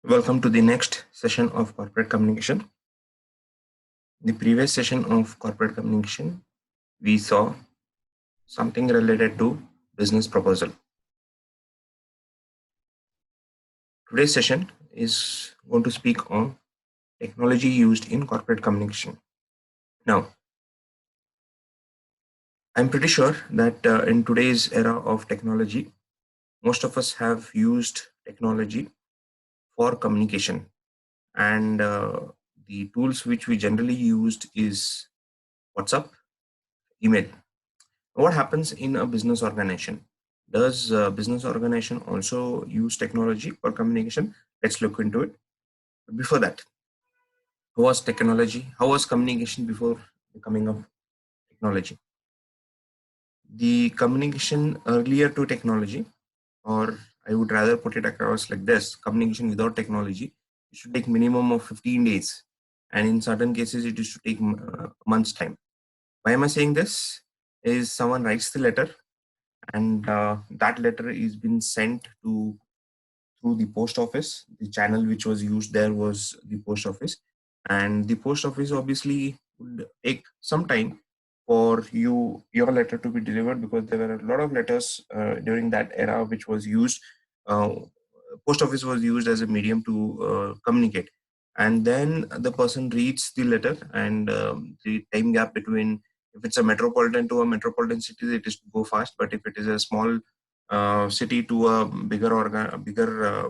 Welcome to the next session of corporate communication. The previous session of corporate communication, we saw something related to business proposal. Today's session is going to speak on technology used in corporate communication. Now, I'm pretty sure that in today's era of technology, most of us have used technology for communication, and the tools which we generally used is WhatsApp, email. What happens in a business organization? Does a business organization also use technology for communication? Let's look into it. Before that, how was technology? How was communication before the coming of technology? The communication earlier to technology, or I would rather put it across like this: communication without technology, it should take minimum of 15 days, and in certain cases, it used to take months' time. Why am I saying this? Is someone writes the letter, and that letter is been sent to through the post office. The channel which was used there was the post office, and the post office obviously would take some time for your letter to be delivered, because there were a lot of letters during that era which was used. uh, Post office was used as a medium to communicate, and then the person reads the letter, and the time gap between, if it's a metropolitan to a metropolitan city, it is to go fast, but if it is a small city to a bigger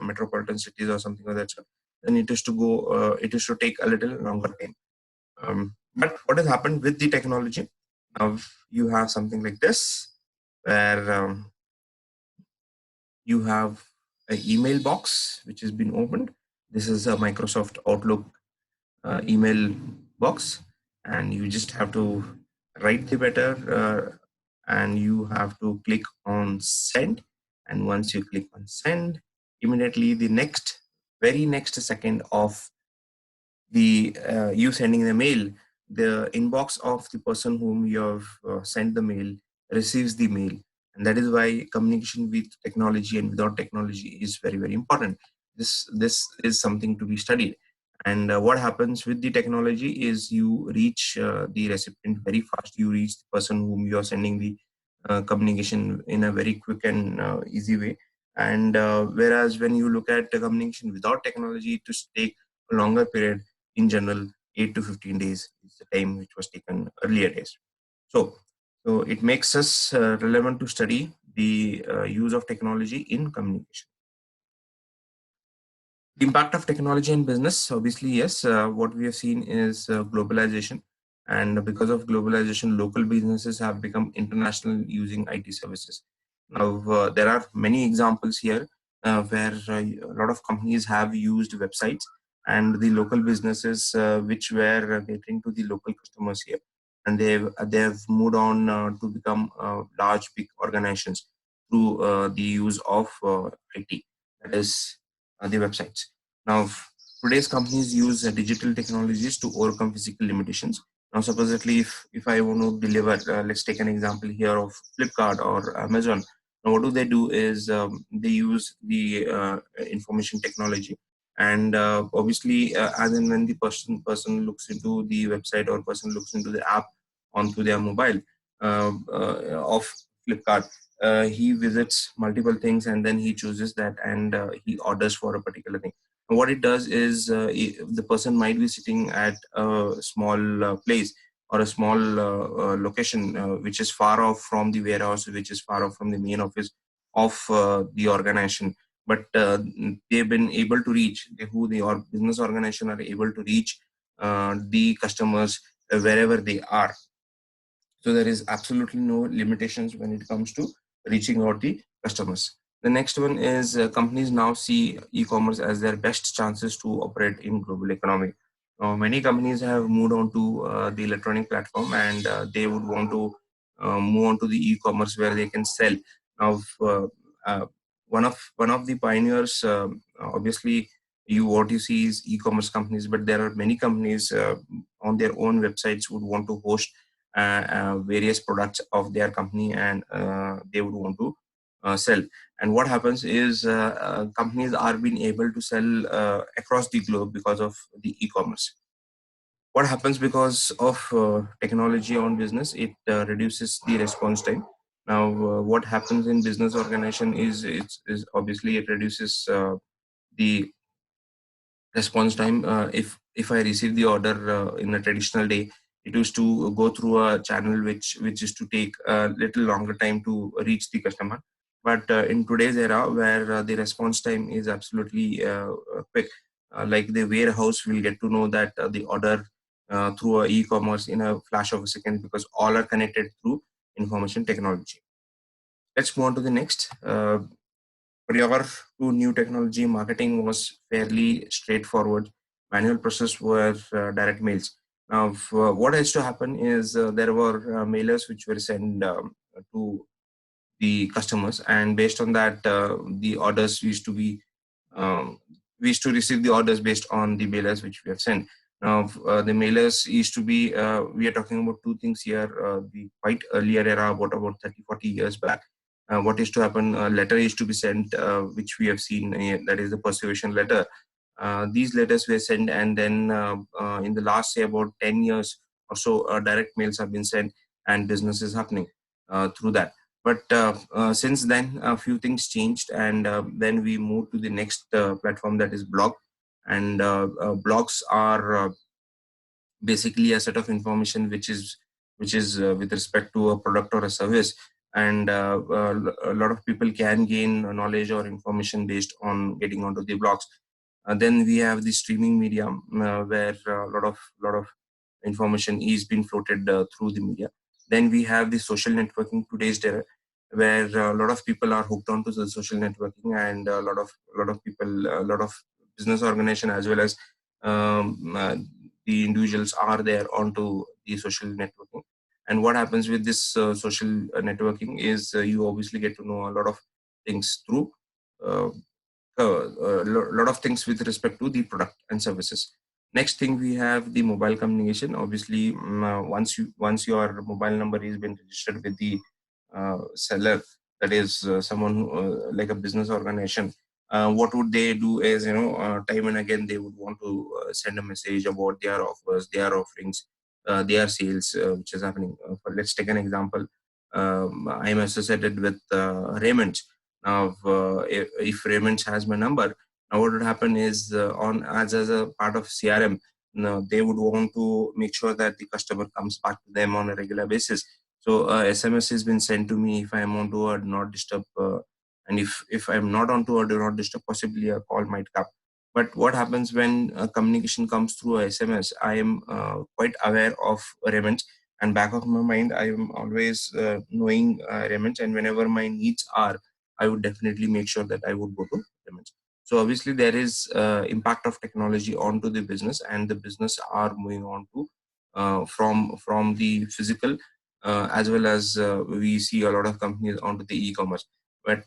metropolitan cities or something like that, then it is to go. It is to take a little longer time. But what has happened with the technology? Now you have something like this, where you have an email box which has been opened. This is a Microsoft Outlook email box, and you just have to write the letter, and you have to click on send. And once you click on send, immediately the very next second of the you sending the mail, the inbox of the person whom you have sent the mail receives the mail. And that is why communication with technology and without technology is very, very important. This is something to be studied. And what happens with the technology is you reach the recipient very fast. You reach the person whom you are sending the communication in a very quick and easy way. And whereas when you look at the communication without technology, it just take a longer period. In general, 8 to 15 days is the time which was taken earlier days. So it makes us relevant to study the use of technology in communication. The impact of technology in business, obviously, yes. What we have seen is globalization, and because of globalization, local businesses have become international using IT services. Now, there are many examples here where a lot of companies have used websites, and the local businesses which were catering to the local customers here, and they've moved on to become large, big organizations through the use of IT, that is the websites. Now, today's companies use digital technologies to overcome physical limitations. Now, supposedly, if I want to deliver, let's take an example here of Flipkart or Amazon. Now, what do? They do is they use the information technology, and obviously, as and when the person looks into the website, or person looks into the app onto their mobile of Flipkart, he visits multiple things, and then he chooses that, and he orders for a particular thing. And what it does is the person might be sitting at a small place, or a small location which is far off from the warehouse, which is far off from the main office of the organization. But they've been able to reach, who the business organization are able to reach the customers wherever they are. So there is absolutely no limitations when it comes to reaching out the customers. The next one is companies now see e-commerce as their best chances to operate in global economy. Many companies have moved on to the electronic platform, and they would want to move on to the e-commerce where they can sell. Now, uh, one of the pioneers, obviously, what you see is e-commerce companies, but there are many companies on their own websites would want to host various products of their company, and they would want to sell. And what happens is companies are being able to sell across the globe because of the e-commerce. What happens because of technology on business? It reduces the response time. Now what happens in business organization is obviously it reduces the response time. If I receive the order in a traditional day, it used to go through a channel which is to take a little longer time to reach the customer. But in today's era, where the response time is absolutely quick, like the warehouse will get to know that the order through a e-commerce in a flash of a second, because all are connected through information technology. Let's move on to the next. Prior to new technology, marketing was fairly straightforward. Manual process were direct mails. Now, what has to happen is there were mailers which were sent to the customers, and based on that, the orders used to be we used to receive the orders based on the mailers which we have sent. Now, the mailers used to be we are talking about two things here. The quite earlier era, about 30-40 years back, what used to happen, a letter used to be sent, which we have seen, that is the persuasion letter. These letters were sent, and then in the last, say, about 10 years or so, direct mails have been sent, and business is happening through that. But since then, a few things changed, and then we moved to the next platform, that is blog. And blogs are basically a set of information which is with respect to a product or a service, and a lot of people can gain knowledge or information based on getting onto the blogs. Then we have the streaming media, where a lot of information is being floated through the media. Then we have the social networking today's era, where a lot of people are hooked onto the social networking, and a lot of people, a lot of business organization, as well as the individuals are there onto the social networking. And what happens with this social networking is you obviously get to know a lot of things through uh, a lot of things with respect to the product and services. Next thing, we have the mobile communication. Obviously, once your mobile number is been registered with the seller, that is someone like a business organization. What would they do is, time and again they would want to send a message about their offers, their offerings, their sales, which is happening. Let's take an example. I am associated with Raymond. Now, if Raymond has my number, now what would happen is, on as a part of CRM, they would want to make sure that the customer comes back to them on a regular basis. So SMS has been sent to me if I am onto a do not disturb, and if I'm not onto a do not disturb, possibly a call might come. But what happens when communication comes through a SMS? I am quite aware of Raymond, and back of my mind, I am always knowing Raymond, and whenever my needs are, I would definitely make sure that I would go to payments. So obviously there is impact of technology onto the business, and the business are moving on to from the physical, as well as we see a lot of companies onto the e-commerce. But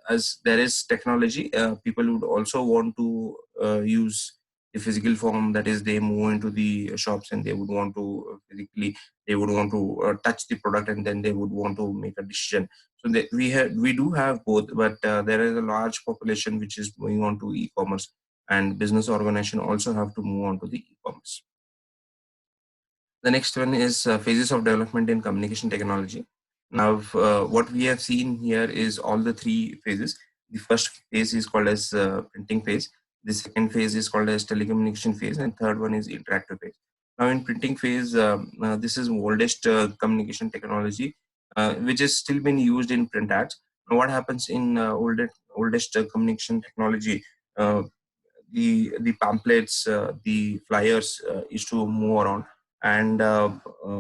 as there is technology, people would also want to use the physical form. That is, they move into the shops, and they would want to physically, they would want to touch the product, and then they would want to make a decision. So we do have both, but there is a large population which is moving on to e-commerce, and business organization also have to move on to the e-commerce. The next one is phases of development in communication technology. Now, what we have seen here is all the three phases. The first phase is called as printing phase. The second phase is called as telecommunication phase, and third one is interactive phase. Now, in printing phase, this is oldest communication technology, which is still being used in print ads. Now, what happens in oldest communication technology? Uh, the pamphlets, the flyers used to move around, and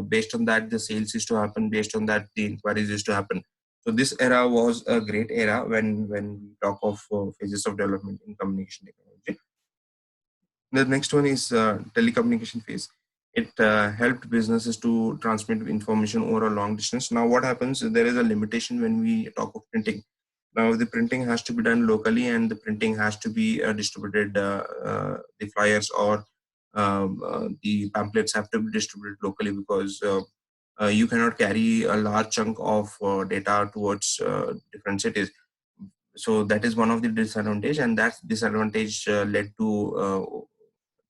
based on that, the sales used to happen. Based on that, the inquiries used to happen. So this era was a great era when we talk of phases of development in communication technology. The next one is telecommunication phase. It helped businesses to transmit information over a long distance. Now, what happens? There is a limitation when we talk of printing. Now, the printing has to be done locally, and the printing has to be distributed. The flyers or the pamphlets have to be distributed locally, because you cannot carry a large chunk of data towards different cities. So that is one of the disadvantage, and that disadvantage led to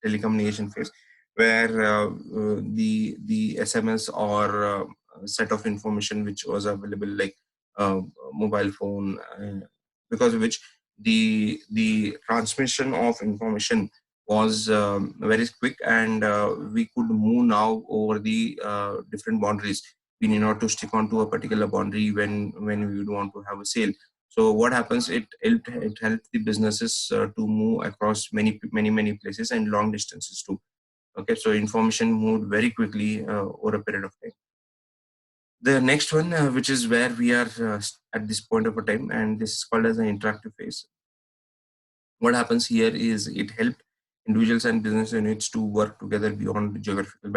telecommunication phase, where the SMS or set of information which was available, like uh, mobile phone, because of which the transmission of information was very quick, and we could move now over the different boundaries. We need not to stick on to a particular boundary when we would want to have a sale. So what happens? It helped the businesses to move across many places and long distances too. Okay, so information moved very quickly over a period of time. The next one, which is where we are at this point of a time, and this is called as an interactive phase. What happens here is it helped individuals and business units to work together beyond geographical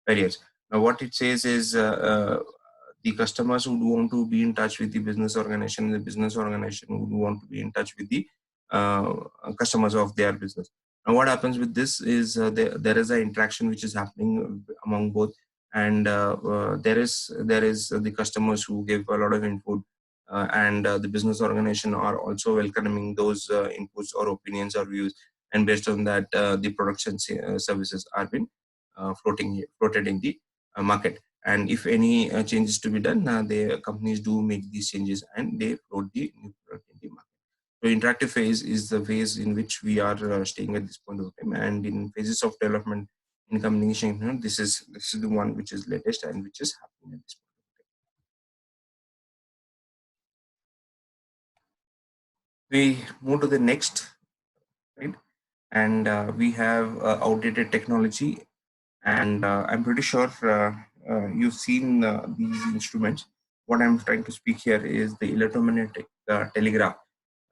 barriers. Now, what it says is the customers would want to be in touch with the business organization, the business organization would want to be in touch with the uh, customers of their business. Now, what happens with this is there is an interaction which is happening among both, and there is the customers who give a lot of input, and the business organization are also welcoming those inputs or opinions or views, and based on that the products and services are being floated in the market. And if any changes to be done, the companies do make these changes and they float the new product in the market. So interactive phase is the phase in which we are staying at this point of time, and in phases of development in communication, this is the one which is latest and which is happening at this point. We move to the next, right? And we have outdated technology, and I'm pretty sure you've seen these instruments. What I'm trying to speak here is the electromagnetic telegraph.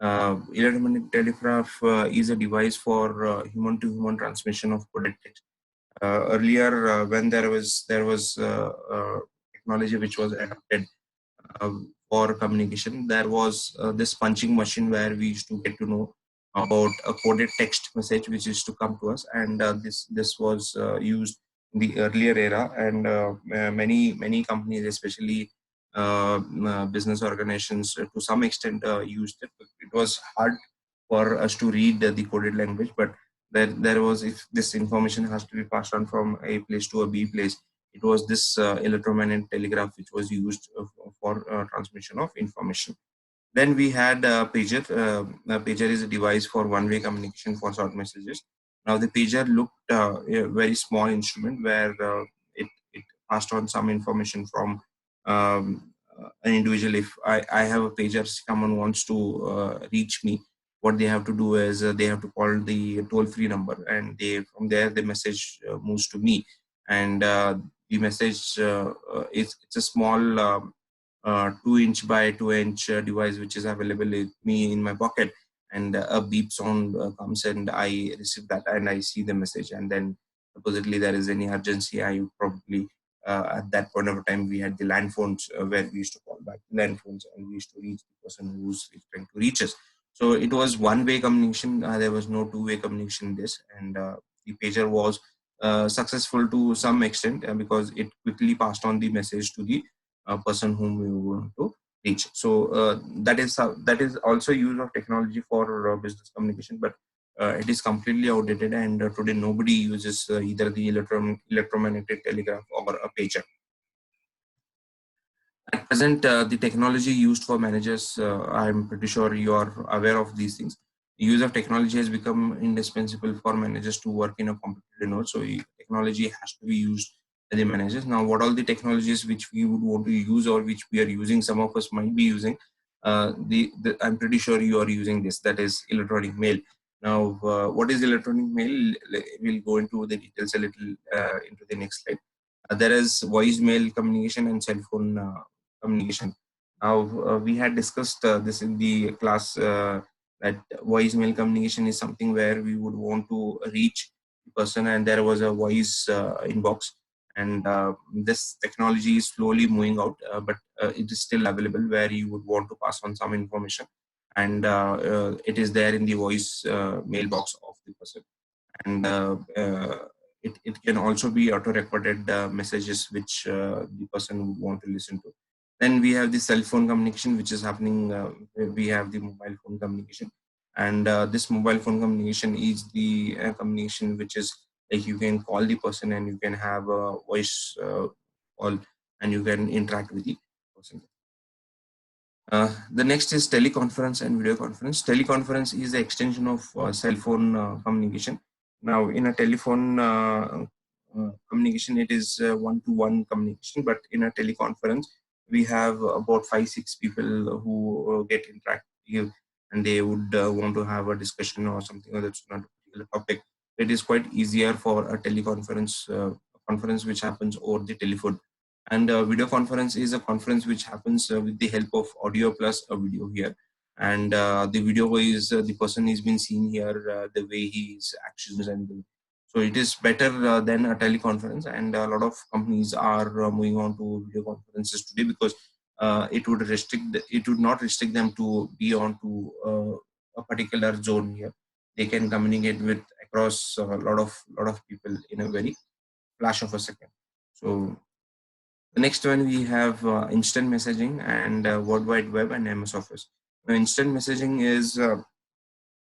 Electromagnetic telegraph is a device for human to human transmission of coded text. Earlier, when there was technology which was adapted for communication, there was this punching machine where we used to get to know about a coded text message which used to come to us, and this was used in the earlier era, and many companies, especially business organizations, to some extent used it. It was hard for us to read the coded language, but there was, if this information has to be passed on from A place to a B place, it was this electromagnetic telegraph which was used for transmission of information. Then we had pager. A pager is a device for one-way communication for short messages. Now the pager looked a very small instrument where it passed on some information from an individual. If I have a pager, someone wants to reach me, what they have to do is they have to call the toll-free number, and they, from there the message moves to me, and the message is, it's a small 2 inch by 2 inch device which is available with me in my pocket, and a beep sound comes and I receive that and I see the message, and then supposedly there is any urgency, I would probably at that point of time we had the land phones where we used to call back land phones, and we used to reach the person who's trying to reach us. So it was one-way communication. There was no two-way communication in this, and the pager was successful to some extent because it quickly passed on the message to the person whom we want to reach. So that is also use of technology for business communication, but it is completely outdated, and today nobody uses either the electromagnetic telegraph or a pager. At present, the technology used for managers, I'm pretty sure you are aware of these things. The use of technology has become indispensable for managers to work in a competitive environment. So technology has to be used by the managers. Now, what all the technologies which we would want to use or which we are using, some of us might be using. I'm pretty sure you are using this. That is electronic mail. Now, what is electronic mail? We'll go into the details a little into the next slide. There is voicemail communication and cell phone communication. Now, we had discussed this in the class that voicemail communication is something where we would want to reach the person, and there was a voice inbox. And this technology is slowly moving out, but it is still available where you would want to pass on some information, and it is there in the voice mailbox of the person. And it can also be auto-recorded messages which the person would want to listen to. Then we have the cell phone communication, which is happening. We have the mobile phone communication, and this mobile phone communication is the communication which is like you can call the person and you can have a voice call and you can interact with the person. The next is teleconference and video conference. Teleconference is the extension of cell phone communication. Now, in a telephone communication, it is one-to-one communication, but in a teleconference, we have about 5-6 people who get interactive and they would want to have a discussion or something that's not a particular topic. It is quite easier for a teleconference conference which happens over the telephone. And video conference is a conference which happens with the help of audio plus a video here. And the video is the person is being seen here, the way his actions so it is better than a teleconference. And a lot of companies are moving on to video conferences today because it would not restrict them to be on to a particular zone here. They can communicate with across a lot of people in a very flash of a second. So the next one we have instant messaging and World Wide Web and MS Office. Now, instant messaging is a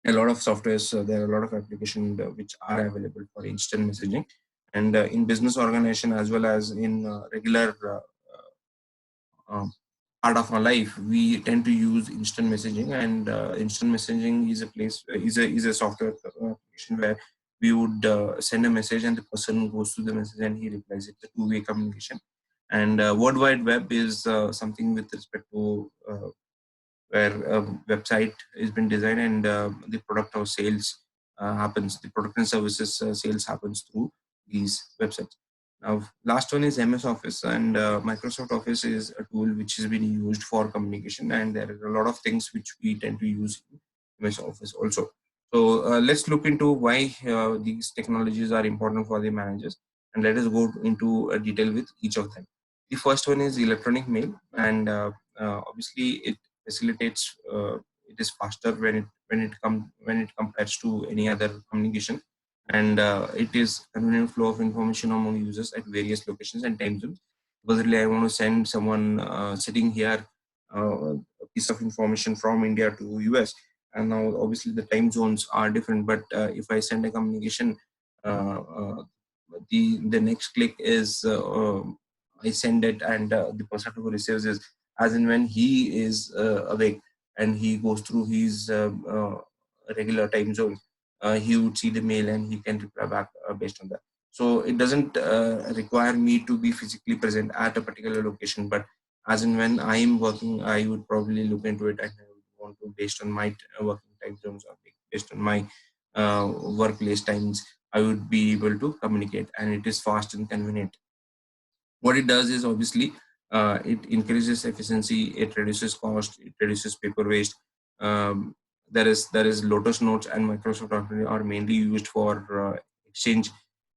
lot of softwares. There are a lot of applications which are available for instant messaging, and in business organization as well as in regular um, part of our life, we tend to use instant messaging. And instant messaging is a place is a software application where we would send a message and the person goes to the message and he replies. It's a two-way communication. And World Wide Web is something with respect to where a website has been designed and the product or sales happens, the product and services sales happens through these websites. Now, last one is MS Office, and Microsoft Office is a tool which has been used for communication, and there are a lot of things which we tend to use in MS Office also. So let's look into why these technologies are important for the managers, and let us go into detail with each of them. The first one is electronic mail, and obviously it facilitates. It is faster when it compares to any other communication, and it is convenient flow of information among users at various locations and time zones. Supposedly, I want to send someone sitting here a piece of information from India to US, and now obviously the time zones are different. But if I send a communication, the next click is I send it, and the person who receives is as and when he is awake and he goes through his regular time zone, he would see the mail and he can reply back based on that. So it doesn't require me to be physically present at a particular location, but as and when I am working, I would probably look into it and I would want to, based on my working time zones or based on my workplace times, I would be able to communicate, and it is fast and convenient. What it does is obviously it increases efficiency, it reduces cost, it reduces paper waste. There is Lotus Notes and Microsoft Office are mainly used for exchange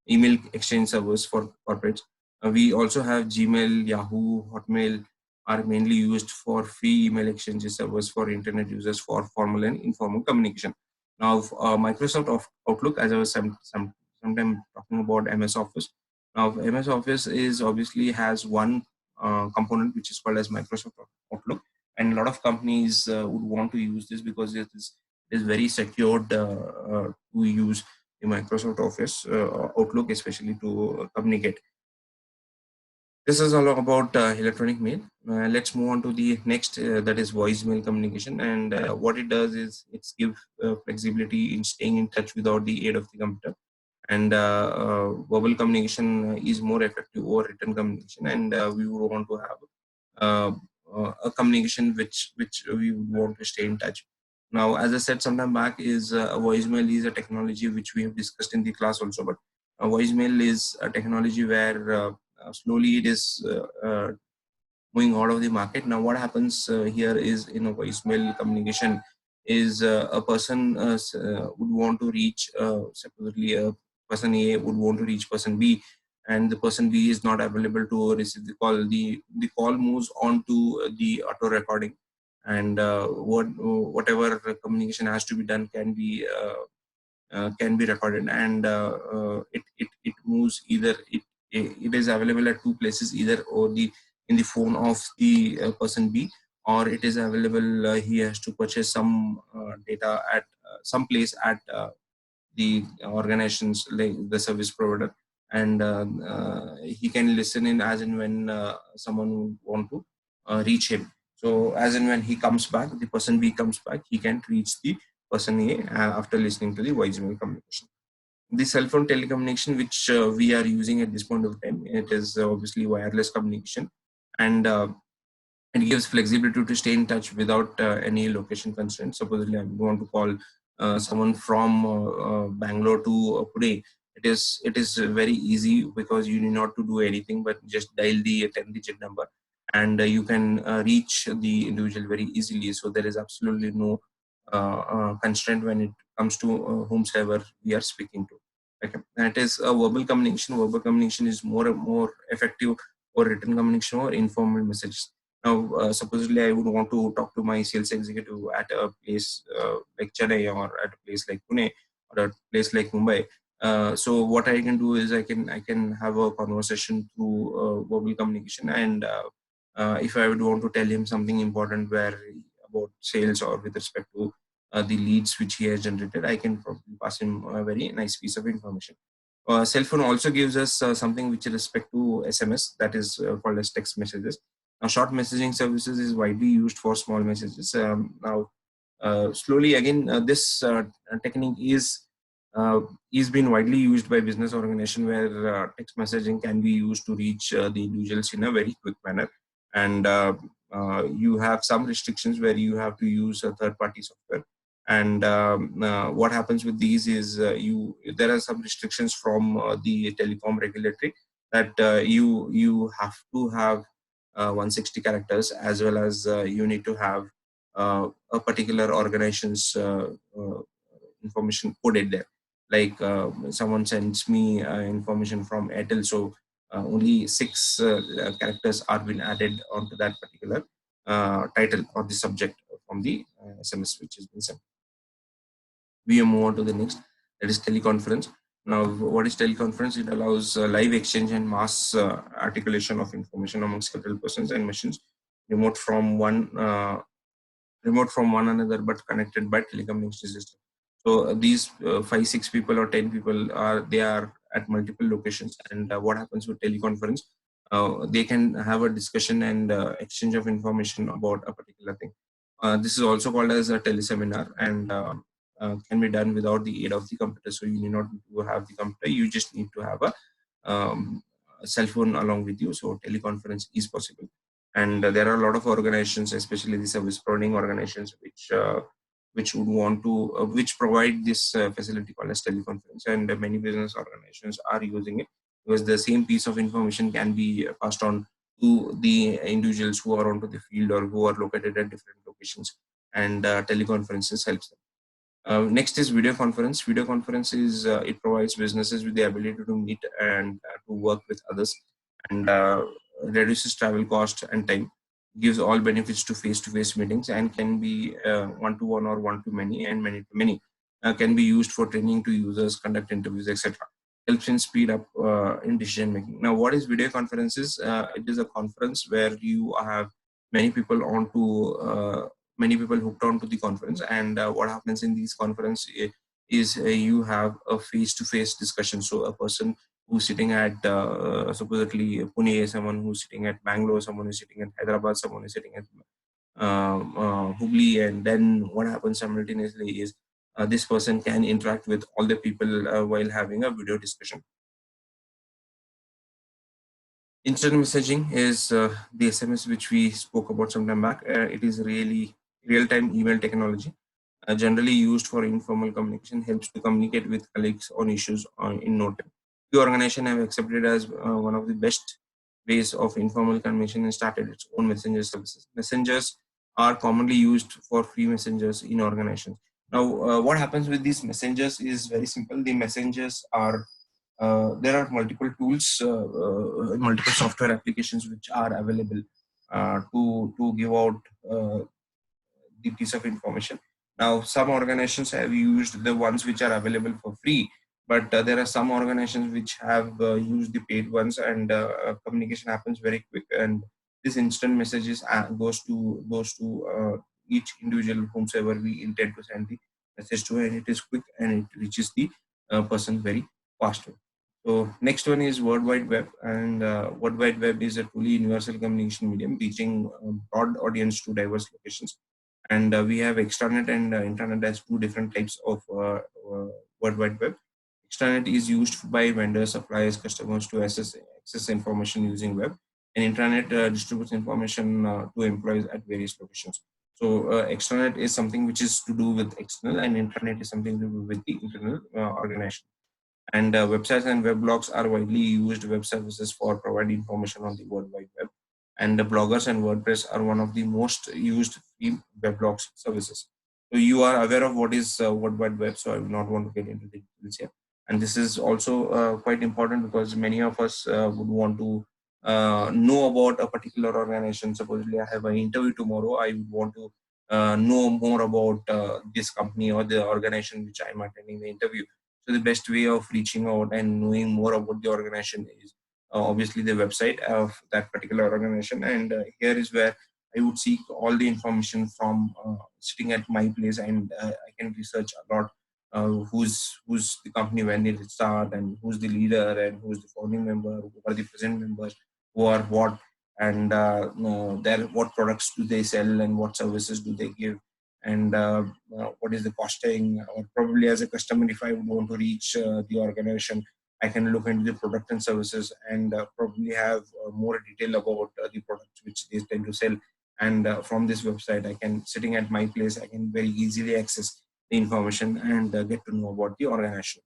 email exchange servers for corporates. We also have Gmail, Yahoo, Hotmail are mainly used for free email exchange servers for internet users for formal and informal communication. Now, Microsoft Outlook, as I was sometime talking about MS Office. Now, MS Office is obviously has one component which is called as Microsoft Outlook, and a lot of companies would want to use this because it is very secured to use the Microsoft Office Outlook, especially to communicate. This is all about electronic mail. Let's move on to the next, that is voicemail communication. And what it does is it's give flexibility in staying in touch without the aid of the computer. And verbal communication is more effective over written communication, and we would want to have uh, a communication which we would want to stay in touch. Now, as I said sometime back, is a voicemail is a technology which we have discussed in the class also, but a voicemail is a technology where slowly it is moving out of the market. Now, what happens here is in a voicemail communication is a person would want to reach, supposedly a person A would want to reach person B, and the person B is not available to receive the call. The call moves on to the auto recording, and whatever communication has to be done can be can be recorded, and it moves either it is available at two places, either or the in the phone of the person B, or it is available, he has to purchase some data at some place at the organizations like the service provider, and he can listen in as and when someone would want to reach him. So as and when he comes back, the person B comes back, he can reach the person A after listening to the voicemail communication. The cell phone telecommunication which we are using at this point of time, it is obviously wireless communication, and it gives flexibility to stay in touch without any location constraints. Supposedly, I want to call someone from Bangalore to Pune. It is very easy because you need not to do anything but just dial the 10-digit number, and you can reach the individual very easily. So there is absolutely no constraint when it comes to whomsoever we are speaking to. Okay, that is a verbal communication. Verbal communication is more effective or written communication or informal messages. Now, supposedly, I would want to talk to my sales executive at a place like Chennai, or at a place like Pune, or a place like Mumbai. So what I can do is I can have a conversation through verbal communication, and if I would want to tell him something important where about sales or with respect to the leads which he has generated, I can probably pass him a very nice piece of information. Cell phone also gives us something which is respect to SMS, that is called as text messages. Now, short messaging services is widely used for small messages. Now, slowly again, this technique is being widely used by business organization, where text messaging can be used to reach the individuals in a very quick manner, and you have some restrictions where you have to use a third-party software. And what happens with these is you there are some restrictions from the telecom regulatory, that you have to have 160 characters, as well as you need to have a particular organization's information coded there. Like someone sends me information from Airtel, so only six characters are been added onto that particular title or the subject from the SMS which has been sent. We move on to the next, that is teleconference. Now, what is teleconference? It allows live exchange and mass articulation of information among several persons and machines remote from one remote from one another, but connected by telecommunication system. So these 5, 6 people or 10 people are at multiple locations, and what happens with teleconference? They can have a discussion and exchange of information about a particular thing. This is also called as a teleseminar, and can be done without the aid of the computer. So you need not to have the computer; you just need to have a cell phone along with you. So teleconference is possible, and there are a lot of organizations, especially the service providing organizations, which would want to which provide this facility called as teleconference, and many business organizations are using it, because the same piece of information can be passed on to the individuals who are onto the field or who are located at different locations, and teleconferences helps them. Next is video conference. Video conference is it provides businesses with the ability to meet and to work with others, and reduces travel cost and time, gives all benefits to face-to-face meetings, and can be one-to-one or one-to-many and many-to-many. Can be used for training to users, conduct interviews, etc. Helps in speed up in decision making. Now, what is video conferences? It is a conference where you have many people many people hooked onto the conference, and what happens in these conference is you have a face-to-face discussion. So a person who's sitting at supposedly Pune, someone who's sitting at Bangalore, someone who's sitting at Hyderabad, someone is sitting at Hubli, and then what happens simultaneously is this person can interact with all the people while having a video discussion. Instant messaging is the SMS which we spoke about some time back. It is really real-time email technology, generally used for informal communication, helps to communicate with colleagues on issues in no time. The organization have accepted as one of the best ways of informal communication and started its own messenger services. Messengers are commonly used for free messengers in organizations. Now, what happens with these messengers is very simple. The messengers are there are multiple tools, multiple software applications which are available to give out the piece of information. Now, some organizations have used the ones which are available for free, but there are some organizations which have used the paid ones, and communication happens very quick. And this instant messages goes to each individual whomsoever we intend to send the message to, and it is quick and it reaches the person very faster. So next one is World Wide Web, and World Wide Web is a truly universal communication medium reaching broad audience to diverse locations. And we have extranet and intranet as two different types of World Wide Web. Extranet is used by vendors, suppliers, customers to access information using web, and intranet distributes information to employees at various locations. So extranet is something which is to do with external, and intranet is something to do with the internal organization. And websites and weblogs are widely used web services for providing information on the World Wide Web. And the bloggers and WordPress are one of the most used free weblog services. So you are aware of what is World Wide Web, so I will not want to get into the details here. And this is also quite important because many of us would want to know about a particular organization. Supposedly, I have an interview tomorrow. I would want to know more about this company or the organization which I am attending the interview. So the best way of reaching out and knowing more about the organization is obviously the website of that particular organization. And here is where I would seek all the information from sitting at my place, and I can research a lot. Who's the company, when did it start, and who's the leader, and who's the founding member, who are the present members, who are what, and their what products do they sell, and what services do they give, and what is the costing, or probably as a customer, if I would want to reach the organization, I can look into the product and services, and probably have more detail about the products which they tend to sell. And from this website, I can, sitting at my place, I can very easily access the information and get to know about the organization.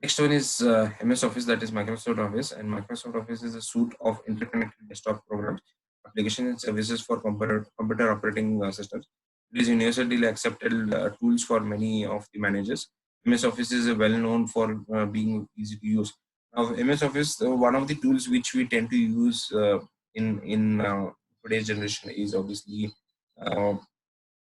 Next one is MS Office, that is Microsoft Office. And Microsoft Office is a suite of interconnected desktop programs, applications, and services for computer operating systems. It is universally accepted tools for many of the managers. MS Office is well known for being easy to use. Now, MS Office, one of the tools which we tend to use in today's generation is obviously uh,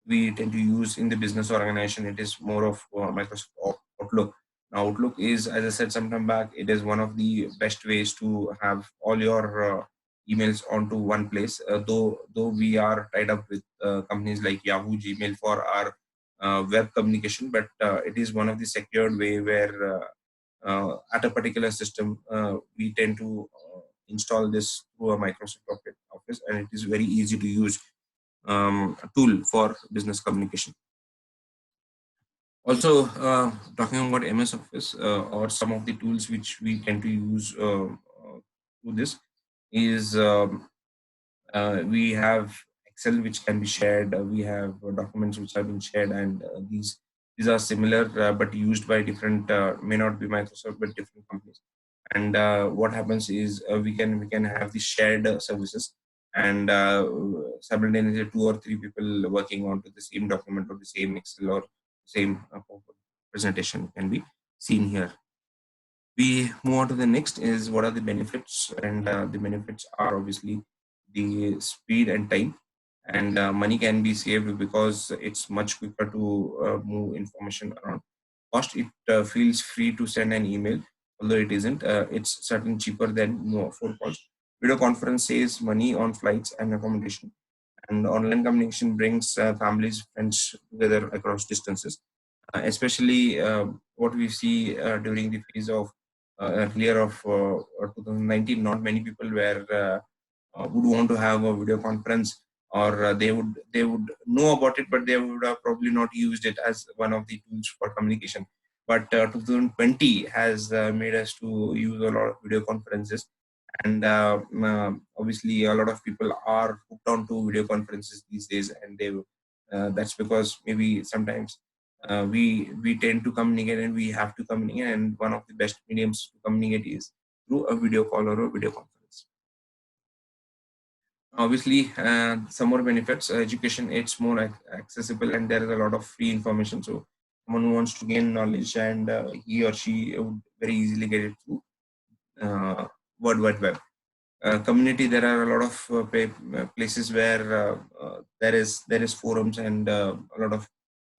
we tend to use in the business organization. It is more of Microsoft Outlook. Now, Outlook is, as I said some time back, it is one of the best ways to have all your emails onto one place. Though we are tied up with companies like Yahoo, Gmail for our web communication, but it is one of the secured way where at a particular system we tend to install this through a Microsoft Office, and it is very easy to use tool for business communication. Also, talking about MS Office or some of the tools which we tend to use through this is we have Excel which can be shared. We have documents which have been shared, and these are similar but used by different may not be Microsoft but different companies. And what happens is we can have the shared services, and simultaneously two or three people working onto the same document or the same Excel or same presentation can be seen here. We move on to the next is what are the benefits, and the benefits are obviously the speed and time, and money can be saved because it's much quicker to move information around. Cost, it feels free to send an email, although it isn't. It's certainly cheaper than phone calls. Video conference saves money on flights and accommodation, and online communication brings families, friends together across distances. Especially what we see during the phase of earlier of 2019, not many people were would want to have a video conference, or they would know about it, but they would have probably not used it as one of the tools for communication. But 2020 has made us to use a lot of video conferences, and obviously a lot of people are hooked on to video conferences these days, and they that's because maybe sometimes we tend to communicate, and we have to communicate, and one of the best mediums to communicate is through a video call or a video conference. Obviously, some more benefits. Education, it's more accessible, and there is a lot of free information. So someone who wants to gain knowledge, and he or she would very easily get it through World Wide Web. community, there are a lot of places where there is forums, and a lot of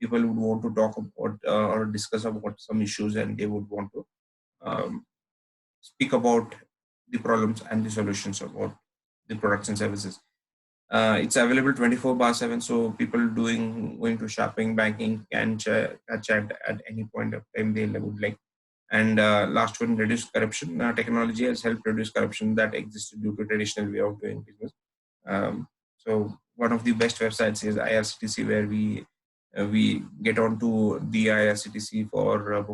people would want to talk about or discuss about some issues, and they would want to um, speak about the problems and the solutions about the products and services. It's available 24 bar 7, so people going to shopping, banking can catch at any point of time they would like. And last one, reduce corruption. Technology has helped reduce corruption that existed due to traditional way of doing business. So one of the best websites is IRCTC, where we get onto the IRCTC for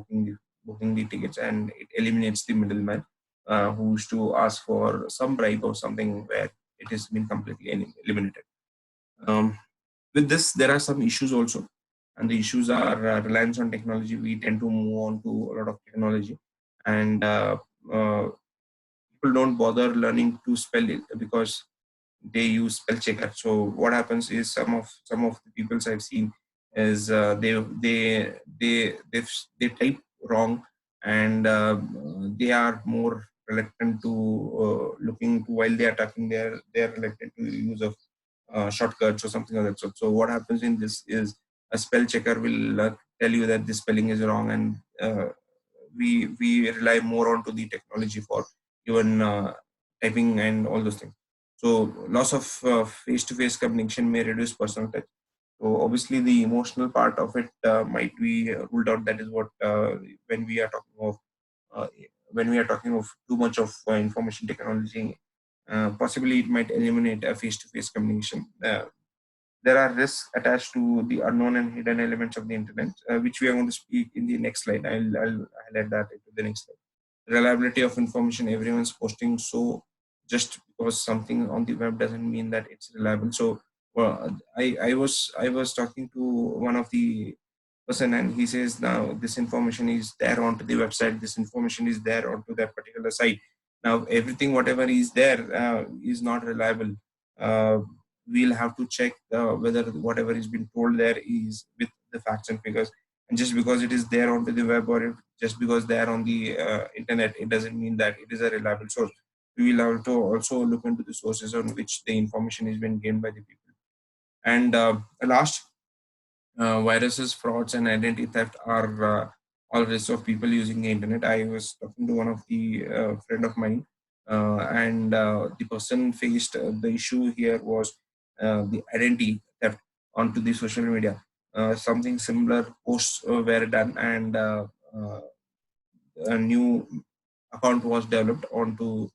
booking the tickets, and it eliminates the middleman who used to ask for some bribe or something, where it has been completely eliminated. Um, with this, there are some issues also, and the issues are reliance on technology. We tend to move on to a lot of technology, and uh, people don't bother learning to spell it because they use spell checker. So what happens is some of the peoples I've seen is they type wrong, and they are more reluctant to looking to while they are typing. They are reluctant to use of shortcuts or something like that. So what happens in this is a spell checker will tell you that the spelling is wrong, and we rely more onto the technology for even typing and all those things. So loss of face-to-face communication may reduce personal touch. So obviously the emotional part of it might be ruled out. That is what when we are talking of uh, when we are talking of too much of information technology, possibly it might eliminate a face-to-face communication. There are risks attached to the unknown and hidden elements of the internet, which we are going to speak in the next slide. I'll highlight that into the next slide. Reliability of information, everyone's posting, so just because something on the web doesn't mean that it's reliable. So I was talking to one of the person, and he says now this information is there onto the website, this information is there onto that particular site. Now everything whatever is there is not reliable. uh, we'll have to check whether whatever is being told there is with the facts and figures. And just because it is there onto the web, or if just because they are on the internet, it doesn't mean that it is a reliable source. We will have to also look into the sources on which the information is being gained by the people. And last, viruses, frauds, and identity theft are all risks of people using the internet. I was talking to one of the friend of mine, and the person faced the issue here was the identity theft onto the social media. Something similar posts were done, and a new account was developed onto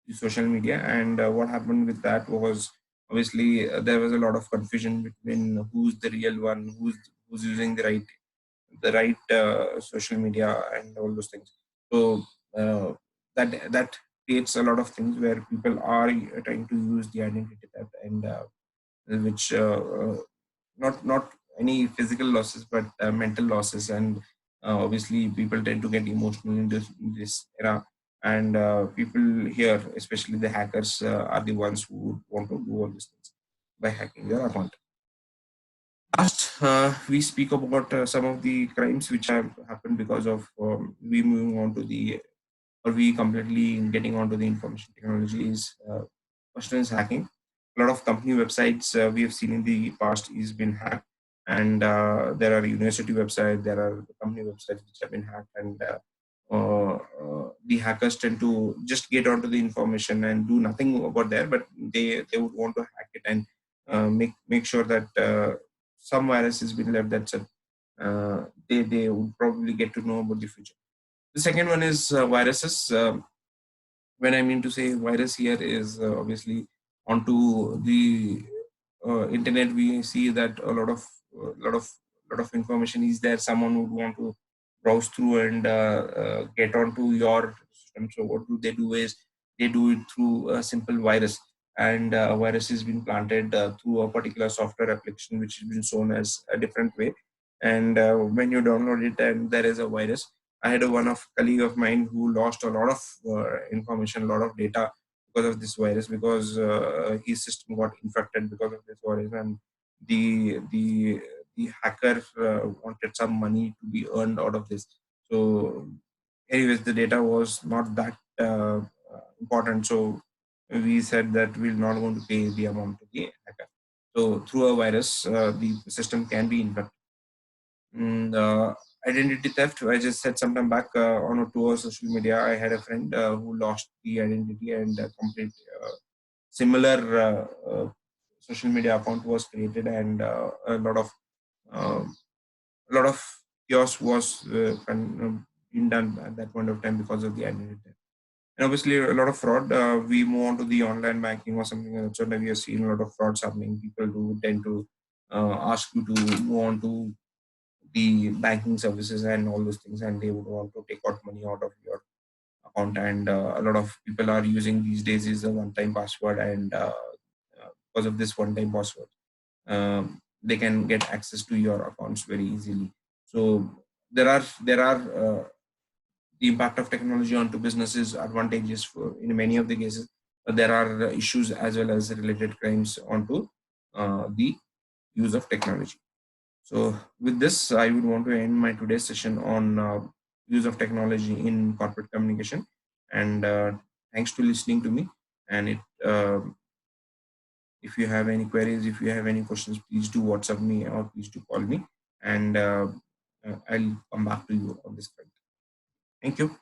the social media. And what happened with that was, obviously there was a lot of confusion between who's the real one, who's using the right social media and all those things. So that creates a lot of things where people are trying to use the identity theft, and which not any physical losses, but mental losses. And obviously people tend to get emotional in this era. And people here, especially the hackers, are the ones who would want to do all these things by hacking your account. Last, we speak about some of the crimes which have happened because of we moving on to the, or we completely getting onto the information technology. Is first one is hacking. A lot of company websites we have seen in the past is been hacked, and there are university websites, there are company websites which have been hacked, and the hackers tend to just get onto the information and do nothing about there, but they would want to hack it and make sure that some virus has been left. That's it. They would probably get to know about the future. The second one is viruses. When I mean to say virus here is obviously onto the internet. We see that a lot of information is there. Someone would want to browse through and get onto your system. So what do? Is they do it through a simple virus, and virus has been planted through a particular software application which has been shown as a different way. And when you download it and there is a virus, I had one of colleague of mine who lost a lot of information, a lot of data because of this virus, because his system got infected because of this virus, and the the hacker wanted some money to be earned out of this. So, anyways, the data was not that important. So we said that we're not going to pay the amount to the hacker. So through a virus, the system can be infected. Identity theft, I just said sometime back on a tour social media, I had a friend who lost the identity, and complete similar social media account was created, and um, a lot of chaos was being done at that point of time because of the identity theft. And obviously, a lot of fraud. We move on to the online banking or something else. So we have seen a lot of frauds happening. People do tend to ask you to move on to the banking services and all those things, and they would want to take out money out of your account. And a lot of people are using these days is a one-time password, and because of this one-time password, they can get access to your accounts very easily. So there are the impact of technology onto businesses advantages for in many of the cases. There are issues as well as related crimes onto the use of technology. So with this, I would want to end my today's session on use of technology in corporate communication. And thanks to listening to me. And if you have any queries, if you have any questions, please do WhatsApp me or please do call me, and I'll come back to you on this front. Thank you.